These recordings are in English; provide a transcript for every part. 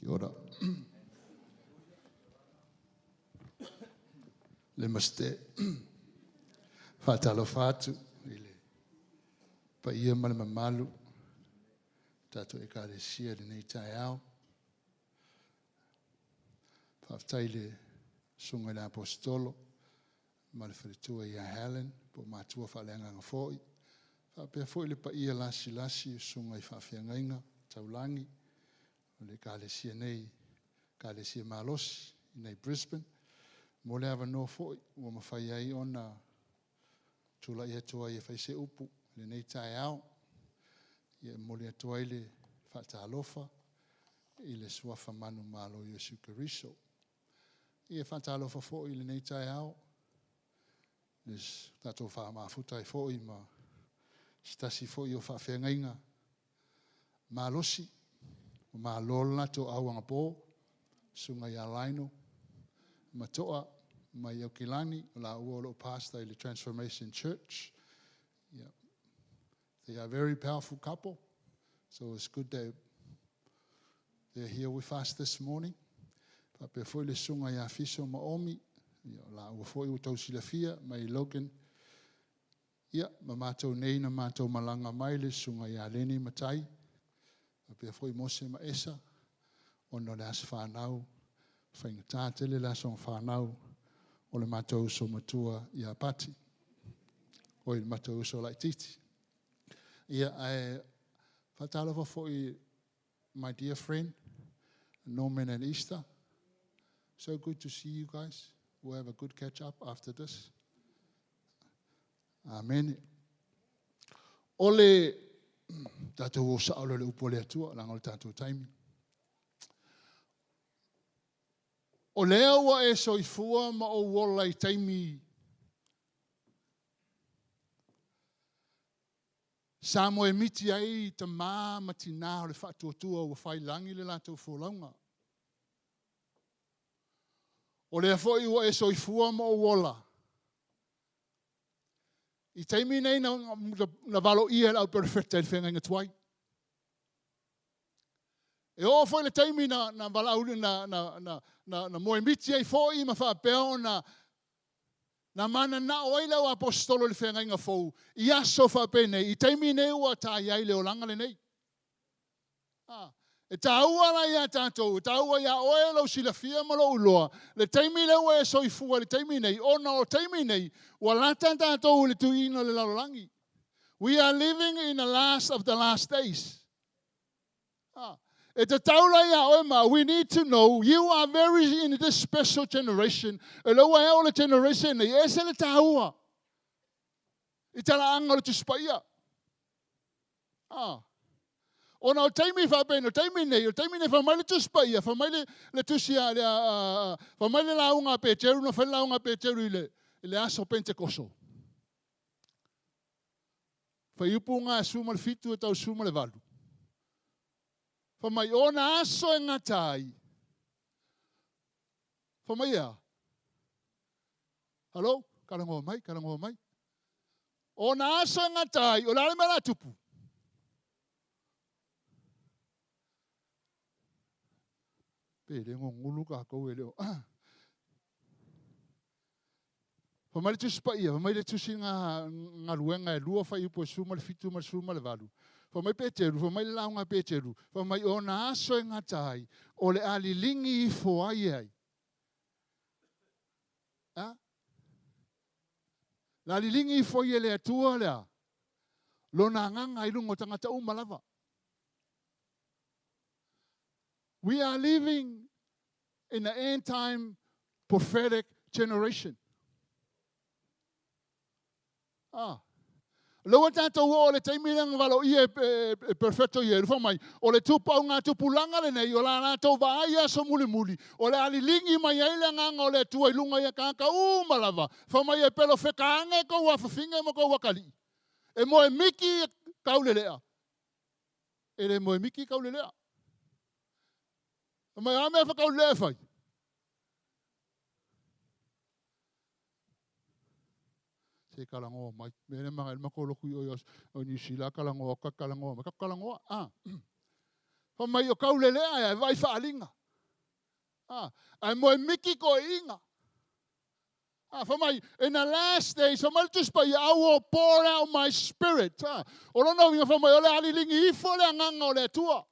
Kia ora. Le maste. Whātalo whātu. Pa ia male mamalu. Tātou e kāre sia le nei tai au. Whaftai le sunga le apostolo. Male wharitua ia Helen. Po mātua whalenga ngā fōi. Whapea fōi le pa ia lasi sunga I whawhiangainga. Taulangi. Le kālesia nei, kālesia malosi, nei Brisbane. Mo le awa no foi, ua mawhai ai ona tula ia toa ia whaise upu, le nei tai au. Ia mo le toa i le whaatalofa, I le suafa manu malo Iesu Keriso. Ia whaatalofa foi le nei tai au. Le tato wha mafutai foi ma stasi foi o whawhengainga. Malosi. Ma lola to awanga po sunga ya laino matoa mai Kilani la uolo pastor I the Transformation Church. Yeah. They are a very powerful couple. So it's good that they're here with us this morning. Pa pe foi le sunga ya fiso maomi la u foi u tau silafia mai Logan. Yeah, ma mato nei na mato malanga mai le sunga ya leni matai. Pea foi mose ma esa, ono le asa whanau, whainga tātele le asa whanau, o le matou so matua I a pati, o le matou so lai titi. Ia ai, whatalawa foi my dear friend, Norman and Easter. So good to see you guys. We'll have a good catch up after this. Amen. Ole, tātou o saolo le upo le atua, langa o tātou taimi. O lea wa e soifua ma o wola I taimi. Samo e miti ai ta maa matina o le whaatuatua o whai langi le lātou fōlaunga. O lea foi wa e soifua ma o wola. I taimi nei na valo ia lau perfecta I whenga inga tuai. E o foi le taimi na valau na moe miti ai foi ma whaapeo na mana na o lau apostolo le whenga inga fau. I aso whaapene. I taimi nei ua tā iai leo langa le nei. E tāua la ia tātou, tāua ia oe lau sila fia malo uloa. Le taimi leo e soifua le taimi nei, ona o taimi nei, wa lata tātou le tuina le lalolangi. We are living in the last of the last days. E te taula ia oe ma, we need to know, you are very in this special generation. E loa e o le generation nei, e se le tāua. I tala anga le tuspaia. Ona o taimi whapena, o taimi nei whamai le tuspaia, whamai le tusia, whamai le launga peteru, na whai launga peteru I le aso Pentekoso. Whai upu ngā suma le fitu e tau suma le walu. Whamai ona aso e ngatai. Whamai ea. Hello? Karangoa mai. Ona aso e ngatai, o lale mera tupu. Pere ngulu ka kou e leo. Whamai le tuspaia, whamai le tusi ngā ruenga e lua whai upo suma le fitu ma suma le walu. Whamai peteru, whamai le launga peteru. Whamai o na aso e ngatai, o le alilingi I foai ai. La alilingi I foai e le atua lea. Lona nganga I lungo tangata umalava. We are living in the end time prophetic generation. Loa tātou o le taimiranga walo I e perfecto I e rufamai. O le tupa o ngā tupulanga le nei, o la nātou vaia so muli. O le alilingi mai eile nganga o le tua ilunga I a kāka umalava. Whamai e pelo whekaanga e kou whawhinga e mo kou wakali. E mo e miki kaulelea. E le mo e miki kaulelea. Mai ame e whakaulea whai. Se kalangoa mai. Mene mga ilma koloku I o New Zealand kalangoa, kalangoa. Pa mai o kau lelea e vai whaalinga. Ai moe miki ko inga. For my, in the last days, so I will pour out my spirit. O no no for my ole alilingi ifo le nganga ole tua.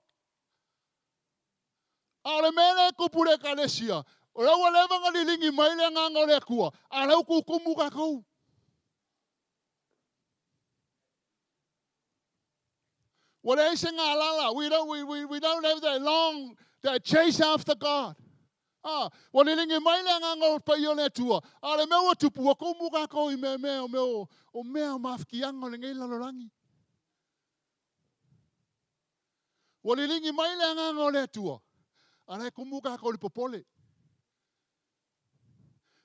Ale mele kupure kalesia. O la wale vanga lilingi mai le nganga ole kua. Ale ku kumuka kau. What I sing alala, we don't have that long that chase after God. Wa lilingi mai le nganga pa yole tua. Ale me tupu o kumuka kau I me o mafkianga le ngai lalorangi. Wa lilingi mai le nganga ole tua. Ale kumuka kau le popole.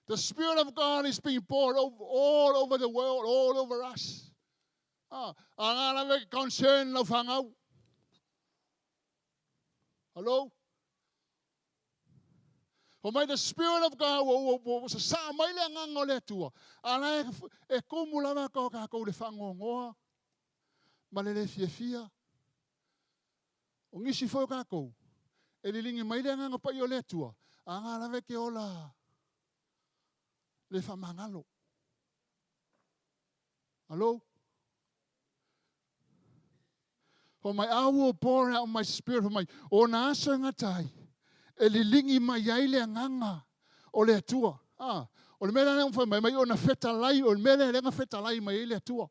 The Spirit of God is being poured all over the world, all over us. Ang alam concern na fangaw. Hello? For may the Spirit of God was sa may lang ang oletua. Ala e kumulama ko le fangongoa. Malele fia. Ungisi fo kako. Elilingi may lang ang pa yoletua. Ang alam ke ola. Le famangalo. Hello? For my I will pour out my spirit for my o nasa ngatai. Elilingi mai yaile nganga. O le tua. O le mele nang for mai o na feta lai o le mele lenga feta lai mai le tua.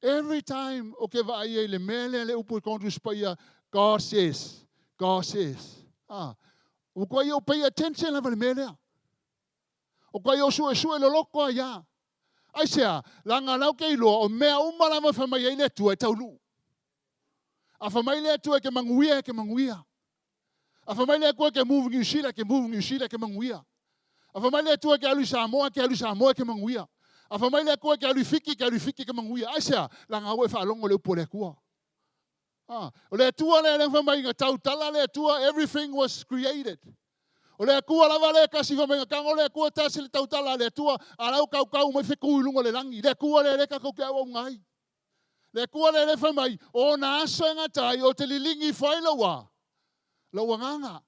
Every time okay va ai le mele le upu kontu spaya God says. O kwa yo pay attention la le mele. O kwa yo su le loko ya. Ai sea, langa lau kei loa, o mea umarama whamai le tua e taulu. A whamai le tua ke manguia. A whamai le tua ke moving New Zealand ke manguia. A whamai le tua ke alu Samoa ke manguia. A whamai le tua ke alu fiki ke manguia. Ai sea, langa ue whaalongo le upo le kua. O le tua le whamai ngā tautala le tua, everything was created. O le kua lava le kasi whamenga kango le kua tasi le tautala le tua alau kau mai wheku ilunga le rangi. Le kua le reka kau kia au ngai. Le kua le whamai o na aso ngatai o te lilingi whailawa. Lawa nganga.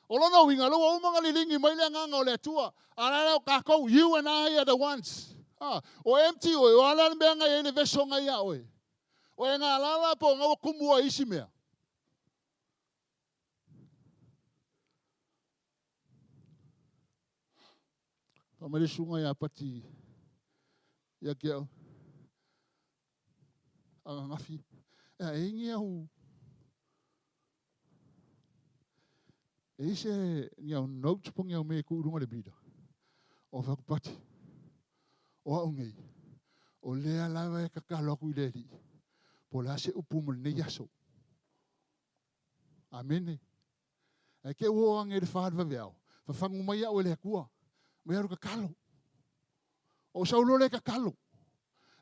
O lono winga lawa umanga lilingi mai le nganga o le tua. Alau kakau, you and I are the ones. O empty oi, o ala mbenga e le veso ngai a oi. O e ngā lala po ngau kumua isi mea. Pamale sunga ya pati ya kia ngafi ingi au ese niau notes pong ya me ku runga le bida o fa pati o aungi o le ala e ka kalo ku le di po la se upu mo ne yaso amen e ke wo ang e fa va veo fa fangu mai o le kua me ka kalo. O saulo le ka kalo.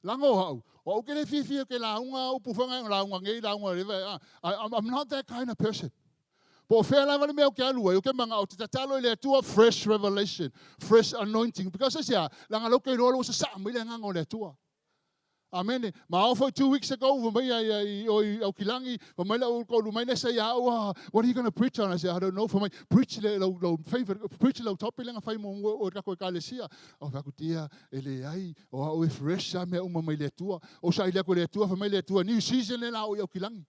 Lango hau. O ke le fifi ke launga upu fanga launga ngai launga le. I'm not that kind of person. Po fe la vale me o ke alu o ke manga o tatalo le tua fresh revelation, fresh anointing because sia langa lo ke lo sa me le nganga le tua. Amen. Ma for 2 weeks ago, for me, o kilangi, for me, say, what are you going to preach on? I said, I don't know. For me, preach lo favorite, preach lo topic lang fai mo o kako kalesia. O fakutia ele ai o fresh me uma mai le tua. O sa ile ko le tua, for me le tua new season la o kilangi.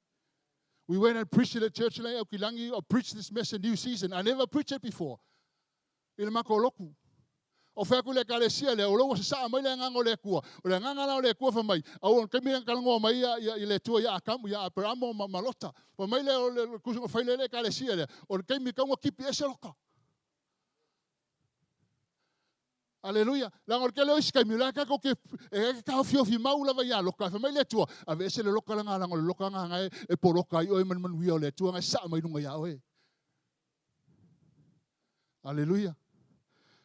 We went and preached at the church la o kilangi or preached this message new season. I never preached it before. Ile makoloku. O whaku le kalesia le, o loa sa mai le nganga le kua. O le nganga la le kua whamai. Au on kemi kalangoa mai i le tua ia akamu, ia aperamo malota. O mai le kusunga whaile le kalesia le. O kemi kaunga kipi ese loka. Aleluia. Langor ke leo iskai mila kako ke e ka fiofi maula va ia loka. Whamai le tua. Ave ese le loka langa langor loka nganga e poroka i o e man wia le tua ngai sa mai nunga ia oe. Aleluia.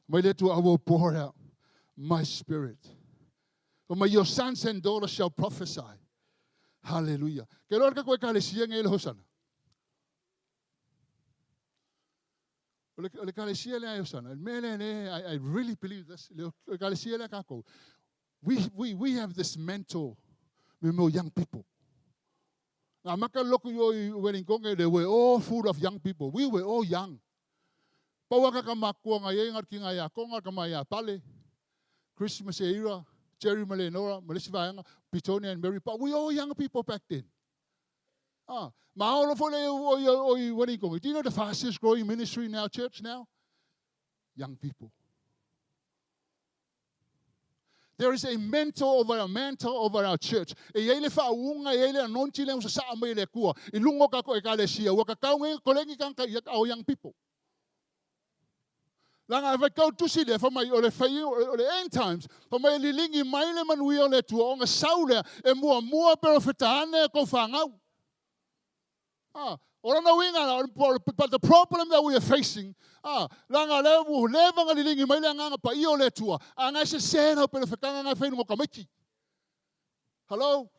May let I will pour out my spirit. For my your sons and daughters shall prophesy. Hallelujah. Que Lord ka koe kalesia ngei le Hosanna. Le kalesia le Hosanna. I really believe this. Le kalesia le kako. We have this mental me mo young people. Ngā maka loko i Wellington, they were all full of young people. We were all young. Pawaka ka makua ngā iengar ki ngā ia konga ka mai ia pale. Christmas era, Jerry Malenora, Melissa Vaanga, Pitonia and Mary, but we all young people back then. Maolo fole o Wellington. Do you know the fastest growing ministry in our church now? Young people. There is a mantle over our church. E ele fa unga ele anonti le sa mai le kua. I lungo ka ko e ka le sia wa ka kaunga kolengi kan ka au young people. Langa vai kau tusi le fa mai o le fai o le end times. Fa mai li lingi mai le manui o le tua o nga saule e mua pero fetane ko fangau. But the problem that we are facing, langa levu levanga li lingi mai le nganga pa I o le tua. Anga se sena pero fekanga nga fai mo kamiki. Hello?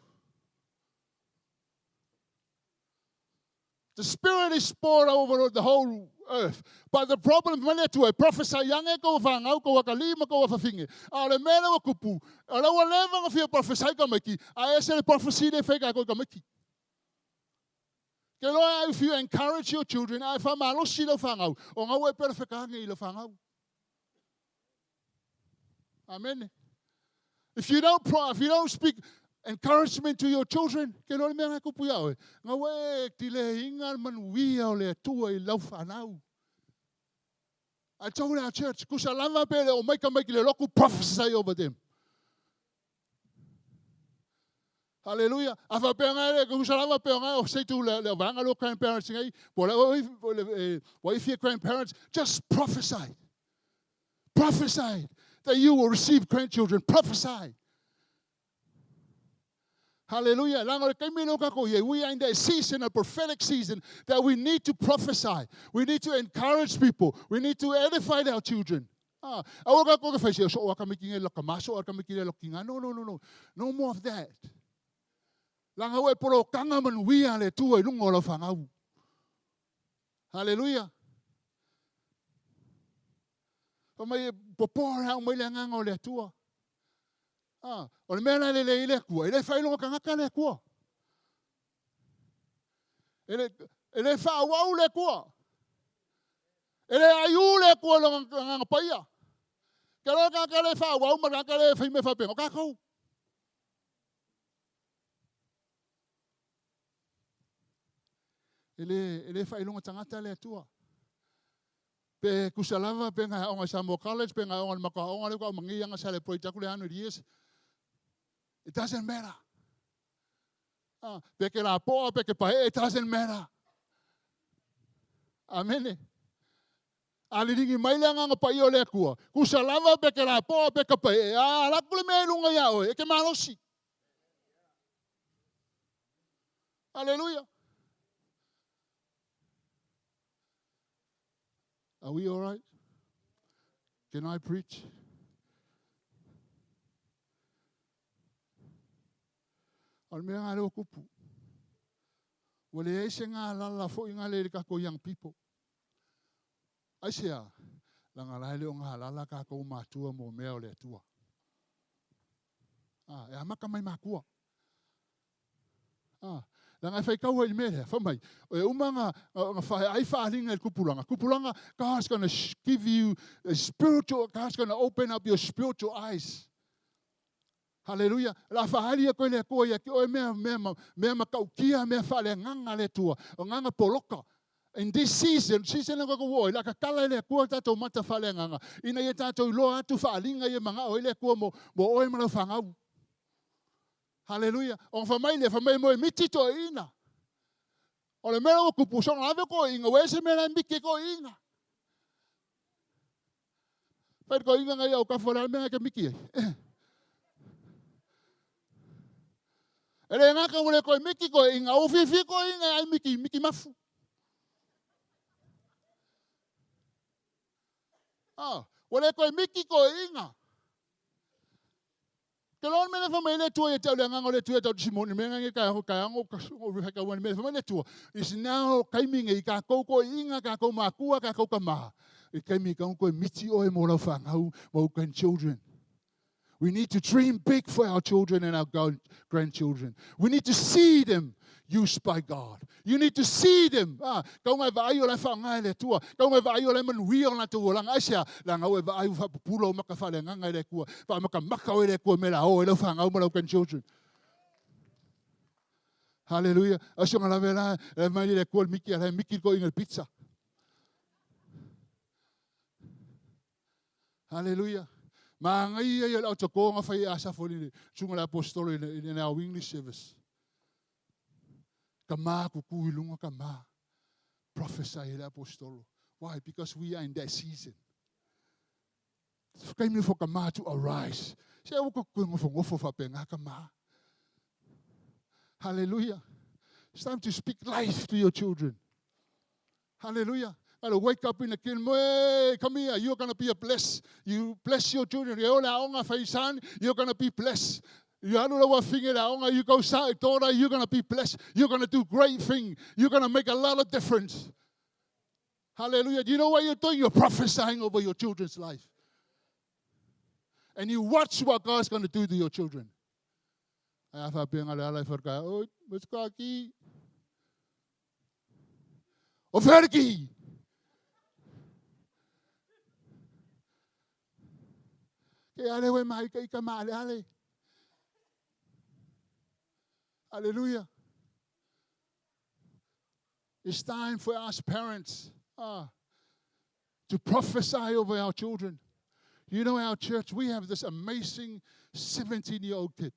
The Spirit is poured over the whole earth. But the problem is to a prophesy young echo of an alco a kalima go of a finger. Ale mele o kupu. Ale wa leva of your prophesy kameki. I say the prophecy they fake I go kameki. If you encourage your children, I found my lost shilo fangau. On our way perfect ilo fangau. Amen. If you don't speak encouragement to your children, I told our church, kusalama pele o make le local prophesy over them. Hallelujah. Afa penga kusalama penga say to le vanga grandparents ngai, what if your grandparents just prophesy. Prophesy that you will receive grandchildren. Prophesy. Hallelujah. We are in that season, a prophetic season, that we need to prophesy. We need to encourage people. We need to edify our children. No. No more of that. Hallelujah. O le mea le kua, ele whai longa kangaka le kua. Ele whaawau le kua. Ele aiu le kua longa nganga paia. Ka longa ka le whaawau, ma ka le whai me whapengo kakau. Ele whai longa tangata le tua. Pe kusalava pe ngai onga Samoan College, pe ngai onga makaonga le kua mangi anga celebrate takule 100 years. It doesn't matter. It doesn't matter. Amen. Aliringi mailanga nga paio le kua. Kusalava peke la po peke pae. La kule me lunga yao. Eke malosi. Hallelujah. Are we all right? Can I preach? Al mea ngā leo kupu. Wale eise ngā lala fo i ngā le kako young people. Aisea, la ngā lai leo ngā lala kako mātua mo mea o le atua. E amaka mai mākua. La ngā whai kaua i mea, whamai. E umanga, ai whaaringa i kupulanga. Kupulanga, God's going to give you a spiritual, God's going to open up your spiritual eyes. Hallelujah. La fahalia koe le koe ia ki oe mea makau kia mea whale nganga le tua. O nganga poloka. In this season na koko woi, la ka kala le kua tatou mata whale nganga. Ina ia tatou loa atu whaalinga ia mga oe le kua mo oe mana whangau. Hallelujah. O whamai mo e miti to ina. O le mera o kupu songa ave ko inga, wese mera miki ko inga. Whaid ko inga ngai au ka whara mea ke miki e. Ele ngaka ule koe miki koe inga, o fifi koe inga ai miki mafu. Ule koe miki koe inga. Ke lon mene whamai le tua e tau le nganga le tua e tau Simoni, mena nge kai ango haka wani mene whamai le tua. Is now kaiminga I ka kou koe inga, ka kou makua, ka kou ka maha. I kaimi ka koe miti oe mo lau whangau, mo grandchildren. We need to dream big for our children and our grandchildren. We need to see them used by God. You need to see them. Kau ngai vaaio lai whangai le tua. Kau ngai vaaio lai manuia na tua lang asia. La ngau e vaaio whapupulo maka whale ngangai le kua. Wha maka makau e le kua me la o e lau whangau ma lau grandchildren. Hallelujah. Asio ngala vela e mai le kua miki ala miki ko inga pizza. Hallelujah. Ma ngai e au toko nga whai asa foli sunga la apostolo in our English service. Kama kuku ilunga kama. Prophesy la apostolo. Why? Because we are in that season. Came for kama to arise. Say uko kungo for ngofo fa penga kama. Hallelujah. It's time to speak life to your children. Hallelujah. I'll wake up in the kitchen. Hey, come here. You're going to be a blessed. You bless your children. You're going to be blessed. You don't know what thing you go outside, daughter. You're going to be blessed. You're going to do great things. You're going to make a lot of difference. Hallelujah. Do you know what you're doing? You're prophesying over your children's life. And you watch what God's going to do to your children. Overgi. Hallelujah. It's time for us parents to prophesy over our children. You know, our church, we have this amazing 17-year-old kid.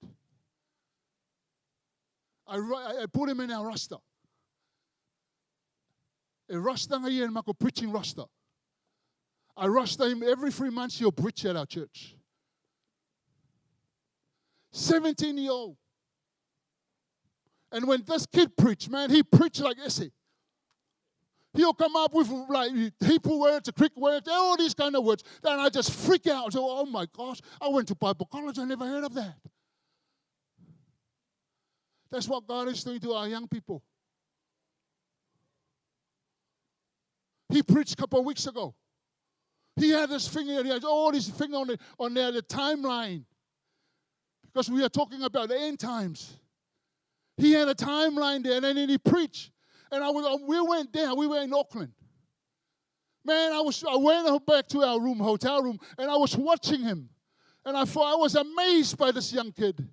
I put him in our roster. A roster ngayon mako preaching roster. I roster him every 3 months. He'll preach at our church. 17-year-old. And when this kid preached, man, he preached like essay. He'll come up with like Hebrew words, Greek words, all these kind of words. Then I just freak out. So, oh my gosh, I went to Bible college. I never heard of that. That's what God is doing to our young people. He preached a couple of weeks ago. He had this thing here. He had all these things on the timeline. Because we are talking about the end times. He had a timeline there, and then he preached. And we went there. We were in Auckland. Man, I went back to our room, hotel room, and I was watching him. And I was amazed by this young kid.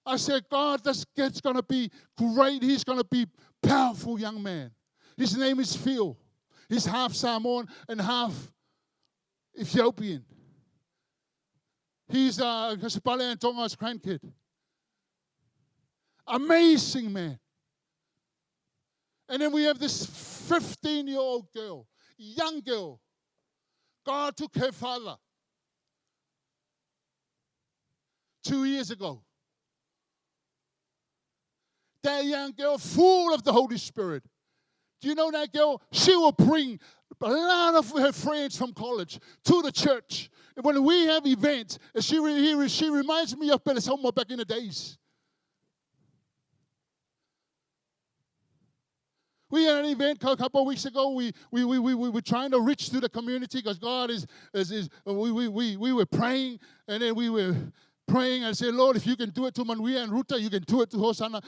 I said, God, this kid's going to be great. He's going to be a powerful young man. His name is Phil. He's half Samoan and half Ethiopian. He's Kasipale and Tonga's grandkid. Amazing man. And then we have this 15-year-old girl, young girl. God took her father 2 years ago. That young girl, full of the Holy Spirit. Do you know that girl? She will bring a lot of her friends from college to the church. And when we have events, she reminds me of Pelisoma back in the days. We had an event a couple of weeks ago. We were trying to reach to the community because God we were praying, and then we were praying and said, Lord, if you can do it to Manuia and Ruta, you can do it to Hosanna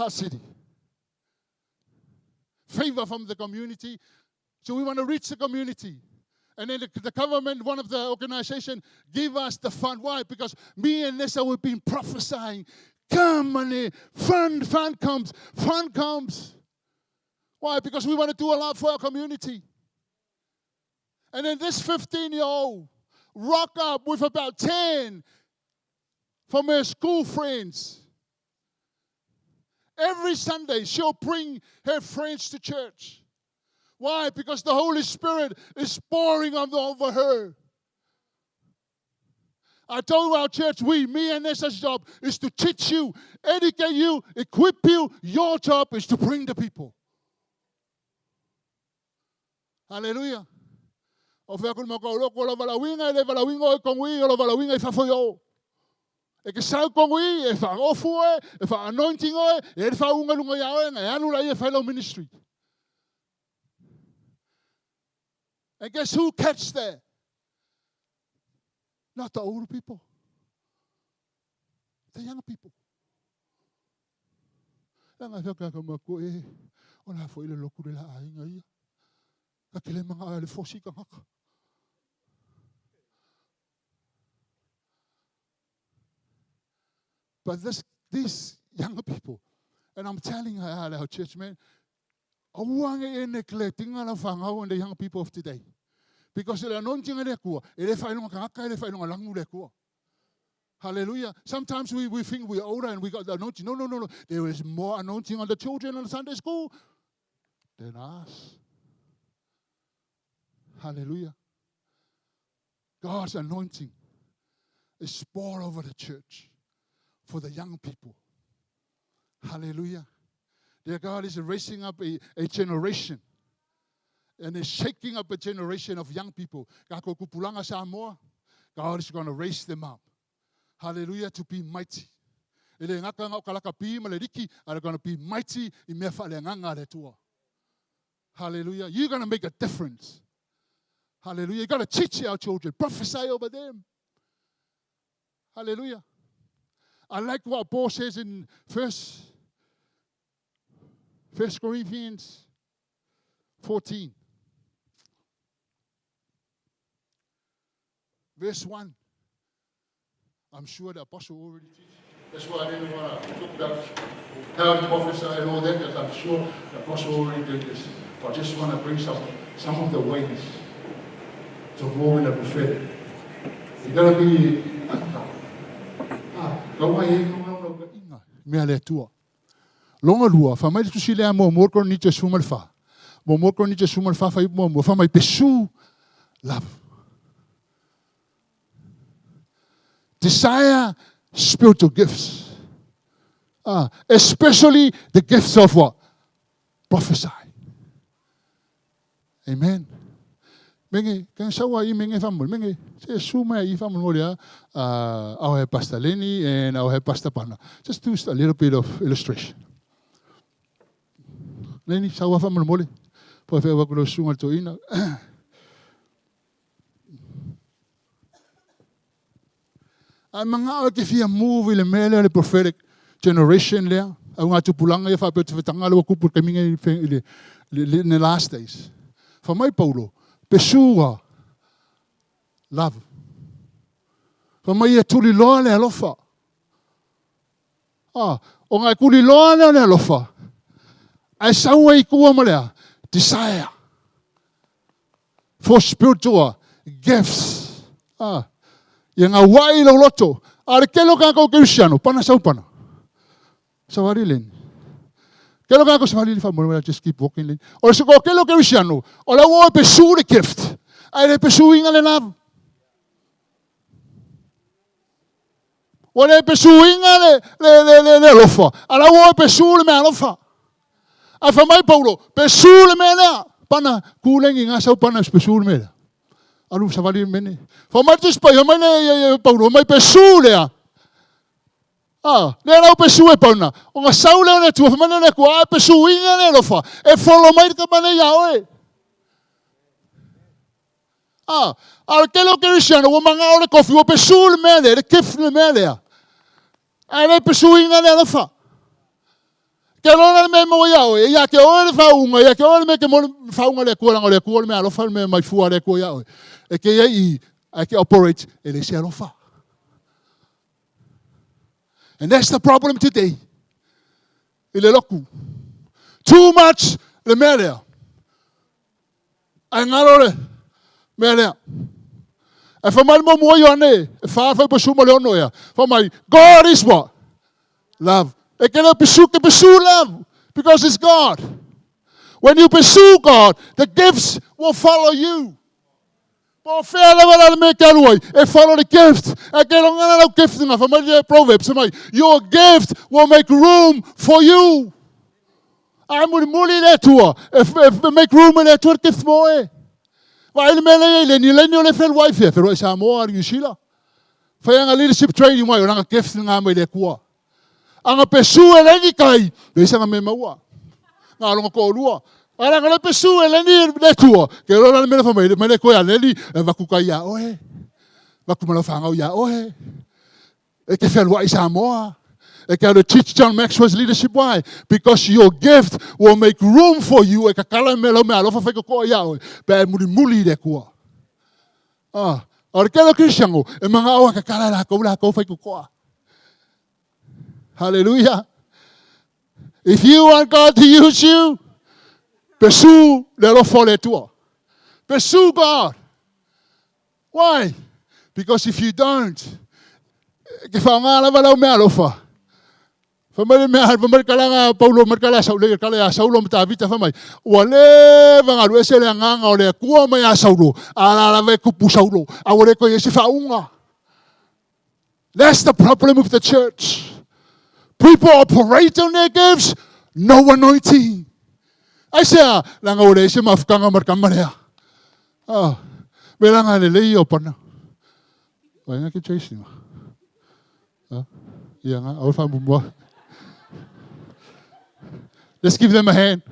City. Favor from the community. So we want to reach the community. And then the government, one of the organizations, gave us the fund. Why? Because me and Nessa, we've been prophesying. Come, money, fund comes. Why? Because we want to do a lot for our community. And then this 15-year-old rock up with about 10 from her school friends. Every Sunday, she'll bring her friends to church. Why? Because the Holy Spirit is pouring over her. I told our church, me and Nessa's job is to teach you, educate you, equip you. Your job is to bring the people. Hallelujah. E ke sau kongui, e wha ofu e wha anointing o e wha ungalunga iau e anura i e whailo ministry. And guess who catch there? Not the older people. The young people. Langa whaka ka mako e. Ona fo ile loku le la ainga ia. Ka kile manga ale fosi ka haka. But these younger people, and I'm telling our church, man, I want to neglecting all of the young people of today. Because the anointing is hallelujah. Sometimes we think we're older and we got the anointing. No. There is more anointing on the children in the Sunday school than us. Hallelujah. God's anointing is poured over the church for the young people. Hallelujah. Dear God is raising up a generation and is shaking up a generation of young people. God is going to raise them up. Hallelujah, to be mighty. Are going to be mighty. Hallelujah. You're going to make a difference. Hallelujah. You got to teach our children. Prophesy over them. Hallelujah. I like what Paul says in First Corinthians 14. Verse 1. I'm sure the apostle already teaches. That's why I didn't want to look about how to prophesy and all that, because I'm sure the apostle already did this. But I just want to bring some of the ways to more in the prophetic. You got to be... Mea tua. Longa lua, fa mai tu sile mo morko ni te sumal fa. Mo morko ni te sumal fa fa mo fa mai pesu love. Desire spiritual gifts. Especially the gifts of what? Prophesy. Amen. Menge, kan sawa I menge famul. Menge, se suma I famul molia. I'll have Pastor Lenny and I'll have Pastor Pana. Just do a little bit of illustration. Lenny, sawa famul mole. Po fe wa kulo sungal to ina. Mga ke fia move le mele le prophetic generation le. Au nga tupulanga fa pe tanga lo kupul kaminga le last days. For my Paulo, pesua love. For my tuli loa le alofa. O nga kuli loa le alofa. Ai sawa I kua malea desire for spiritual gifts. Yang awai lo loto. Are kelo ka ko Cristiano, pana sa pana. Sawari len. Kelo ka ko sawari fa mo just keep walking len. O so ko kelo Cristiano, o la wo pursue the gift. Ai le pursuing ale love. O le pursuing le lofa. Ala wo pursue me lofa. A fa mai Paulo, pursue me na. Pana kuling nga sa pana pursue me. Alu savali mene. For my just pay, my Paulo, my pesule. Le pesue pauna. On a saula le tu, man le qua, pesuing and elofa. E follow my camane yawe. Arkelo Cristiano, woman out of coffee, pesul mele, the kifle mele. And I pursuing an elephant. Kelona memo yawe, ya ke ore faunga, ya ke ore me ke mo faunga le kuala me alofa me mai fua le ko yawe. E ke I can operate in a shelofa. And that's the problem today. Too much the media. Angalore media. And for my mom, for my God is what? Love. It cannot pursue love because it's God. When you pursue God, the gifts will follow you. It follow the gift. Proverbs. Your gift will make room for you. I'm going to there to if make room in that to gift more. While you feel wife here for Samoan you Sheila. For a leadership training, why you're not a gift in the qua. I'm a pursue any guy. They say I'm a memoir. I don't call you. I'm going to pursue any tour. Get on a minute for me. The Menecoya Lady and Vakukaya. Makumalo whangau ia ohe. E ke whelua i Samoa. E ke au teach John Maxwell's leadership. Why? Because your gift will make room for you. E ka kala melo me alofa whaiko koa ia oe. Pe muli re kua. Ore kelo Christiango. E mga awa ka kala la kou whaiko koa. Hallelujah. If you want God to use you, pursue le lofo le tua. Pursue God. Why? Because if you don't, ke whaongala walau mea lofa. Whamari kalanga Paulo marikala saule kala saulo mata vita whamai. Ua le vangaru ese le nganga o le kua mai a saulo. Ala ve kupu saulo. Awore ko yesi whaunga. That's the problem with the church. People operate on their gifts, no anointing. I say, langa ore ese mafukanga markamarea. Belanga le lei opana. Wanga ke chasing. Ia nga au whamumua. Let's give them a hand.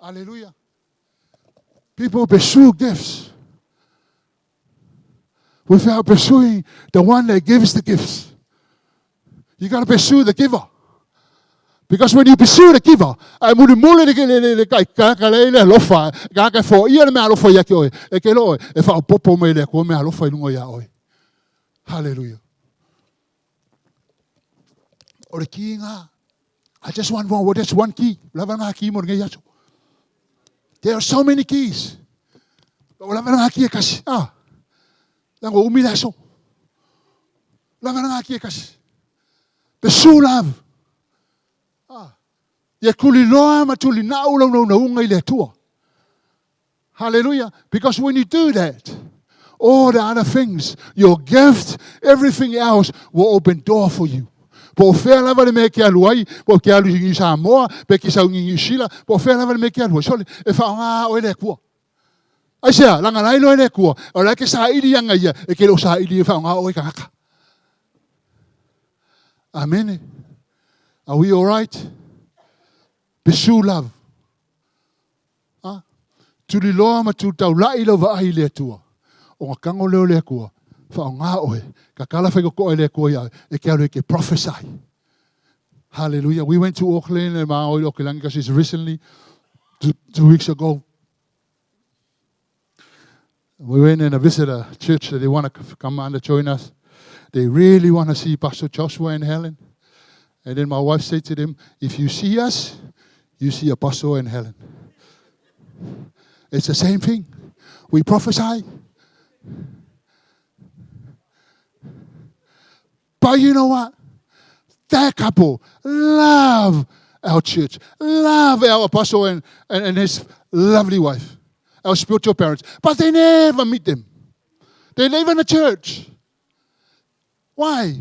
Hallelujah. People pursue gifts without pursuing the one that gives the gifts. You got to pursue the giver. Because when you pursue the giver, I muli le kai ka le lofa ka ka fo ia me lofa ia ke oi e ke lo e fa popo me le ko me lofa lungo ia oi. Hallelujah. Ore kinga, I just want one. That's one key. Lava nga ki mo ngai yaso. There are so many keys. Lava nga ki kasi lango umila so. Lava nga ki kasi. Pursue love. Hallelujah. Because when you do that, all the other things, your gift, everything else will open door for you. Po fea lava le me ke aluai, po ke alu ngi Samoa, pe ki sa ngi Sila, po fea lava le me ke aluai. Sole e fa nga o le kua. Ai sea, langa lai lo le kua. O la ke sa ili anga ia, e ke lo sa ili fa nga o e kaka. Amen. Are we all right? Pursue love. Tuli loa ma tu tau lai lo va ai le tua. O nga kango leo le kua. Fa nga oe. Ka kala whaiko koe le kua ia. E ke alu e ke prophesy. Hallelujah. We went to Auckland and ma oi Auckland kasi recently, 2 weeks ago. We went and visited a church that they want to come and join us. They really want to see Pastor Joshua and Helen. And then my wife said to them, if you see us, you see Apostle and Helen. It's the same thing. We prophesy. But you know what? That couple love our church, love our apostle and his lovely wife, our spiritual parents. But they never meet them. They live in a church. Why?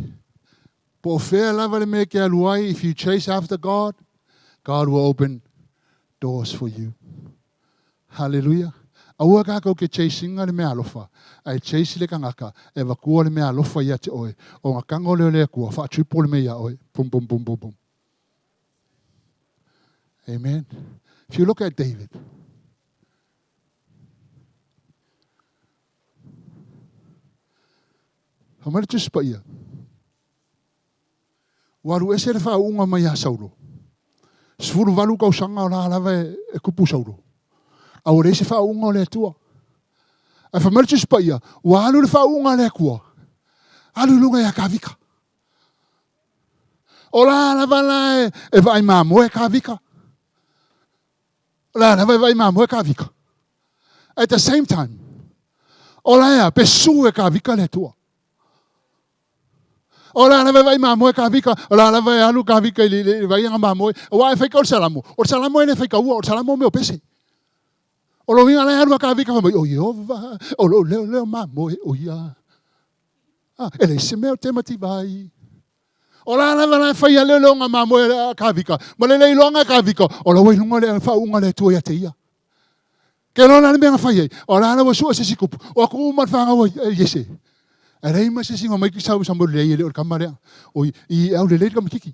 If you chase after God, God will open doors for you. Hallelujah. Aua kako ke chasinga le mea alofa. Ai chase le kangaka. E wakua le mea alofa ia te oe. O ngā kango leo lea kua. Wha tripo le mea oe. Boom, boom, boom, boom, boom. Amen. If you look at David. Hamare tu spa ia. Waru ese le wha unga mai a Saulo. Sfuru walu kau sanga o la alawe e kupu Saulo. Au reise wha unga o le tua. Ai whamare tu spa ia. Walu le wha unga le kua. Alu lunga ia ka vika. O la alawe la e vai mamo e ka vika. La alawe vai mamo e ka vika. At the same time. O la ea pesu e ka vika le tua. O la na vai mamo e ka vika, o la na vai alu ka vika le vai nga mamo. O wa fai ka o salamo. O salamo e fai ka o salamo me o pese. O lo vinga la alu ka vika mai o Jehova. O lo le mamo o ia. Ele se me o temati vai. O la na vai fai le nga mamo e ka vika. Ma le longa ka vika. O lo lunga le fa unga le tu ia te ia. Ke lo na me nga fai. O la na so se sikup. O ku ma fa nga o yese. E rei ma se singa mai ki sau sa mo le o kamarea. O I au le kam kiki.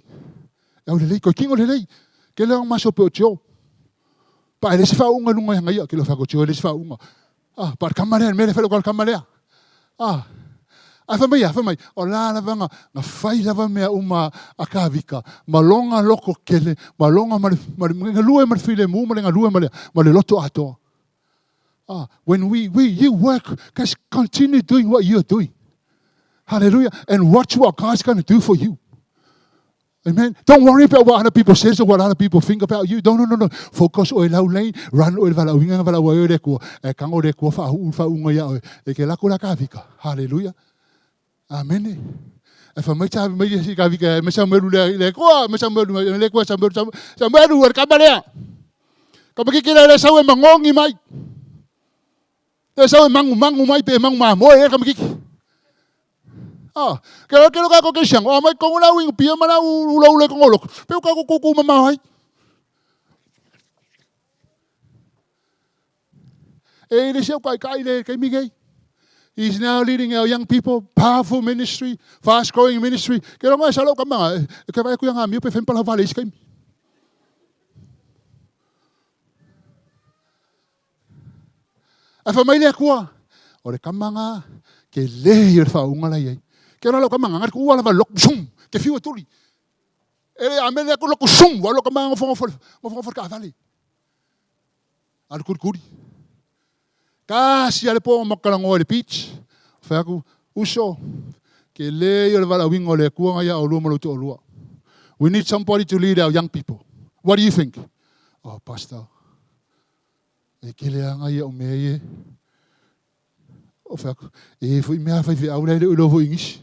Au le lei, ko kingo le lei. Ke le ang maso pe o tio. Pa ele se fa unga nunga hanga ia, ke lo fa ko tio ele se fa unga. Par kamarea, me le felo kal kamarea. Ai fa mai, o la vanga, nga fai lava mea uma a kawika, malonga loko kele, malonga nga lue mar file mu, nga lue ma le loto atoa. When you work, guys, continue doing what you're doing. Hallelujah. And watch what God's going to do for you. Amen. Don't worry about what other people say or what other people think about you. No. Focus o lau lei, run o vala winga vala o e ko, e kango re ko fa unga ya o, e ke la ko la kawika. Hallelujah. Amen. E fa mai ta mai si kawika, me sa meru le ko, me sa meru le ko sa meru er kabalea. Ka ba ki le sa o mangongi mai. Le sa o mangu mai pe mangu ma mo e ka ki. Kaya ka ko siyang, may kung ulawing piya mana ulaw kong olok. Pero ka ko mamahay. Ini siya kay Miguel. He's now leading our young people, powerful ministry, fast-growing ministry. Kaya nga salo ka mga, kaya ko yung amiyo, pe fen pala valis kay. Ay familya ko. Ore ka mga ke leer fa ungalay. Kaya na lo ka mga ngat ko wala ba lok sum ke fiwa tuli. Amene ko lok sum wala ka mga ngofo ka vali. Al kurkuri. Kasi ale po makalang o le beach. Fa ko uso ke le yo wala wingo le ku nga ya olu maluto olua. We need somebody to lead our young people. What do you think? Oh, pastor. E ke le nga ya o meye. O fa ko e foi me fa vi aula le olo vo English.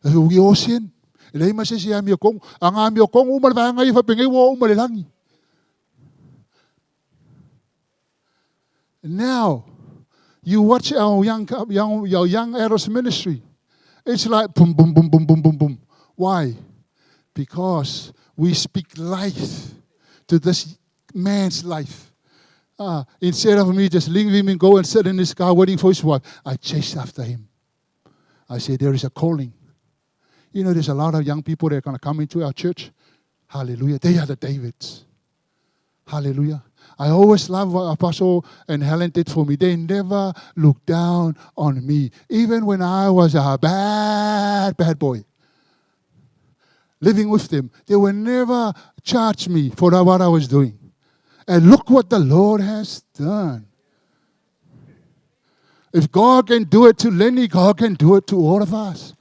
Ugi ocean. Ele ima se siya miyo kong. Ang amiyo kong umal ba ngayon fa pingay wo umalilangi. Now, you watch our young adults ministry. It's like boom, boom, boom, boom, boom, boom, boom. Why? Because we speak life to this man's life. Instead of me just leaving him and go and sit in his car waiting for his wife, I chased after him. I said, there is a calling. You know, there's a lot of young people that are going to come into our church. Hallelujah. They are the Davids. Hallelujah. I always love what Apostle and Helen did for me. They never looked down on me. Even when I was a bad boy. Living with them. They will never charge me for what I was doing. And look what the Lord has done. If God can do it to Lenny, God can do it to all of us.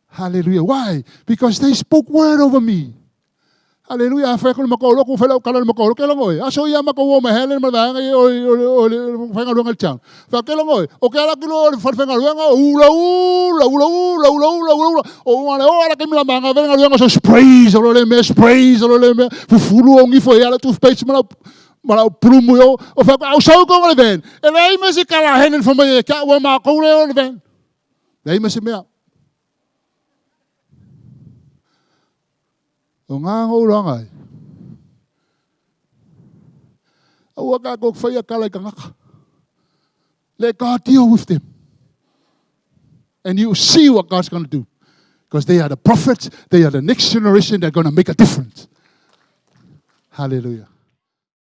Hallelujah. Why? Because they spoke word over me. Hallelujah. Fa ko makolo ko fela kala makolo kela ngoy. Aso ya makawo ma Helen ma ba ngai o fa ngalo ngal chang. Fa kela ngoy. O kela kilo fa ngalo nga ula. O ngale o ala kemila manga ve ngalo nga so sprays o le me fu fulu ongi fo ya la tu space mala prumo yo o fa au so ko ngale ven. E lei me se kala Helen fa me ka wa ma ko le o ven. Lei me se me. O ngā ngaurangai. Aua ka kok whaia kalai ka ngaka. Let God deal with them. And you see what God's going to do. Because they are the prophets, they are the next generation, they're going to make a difference. Hallelujah.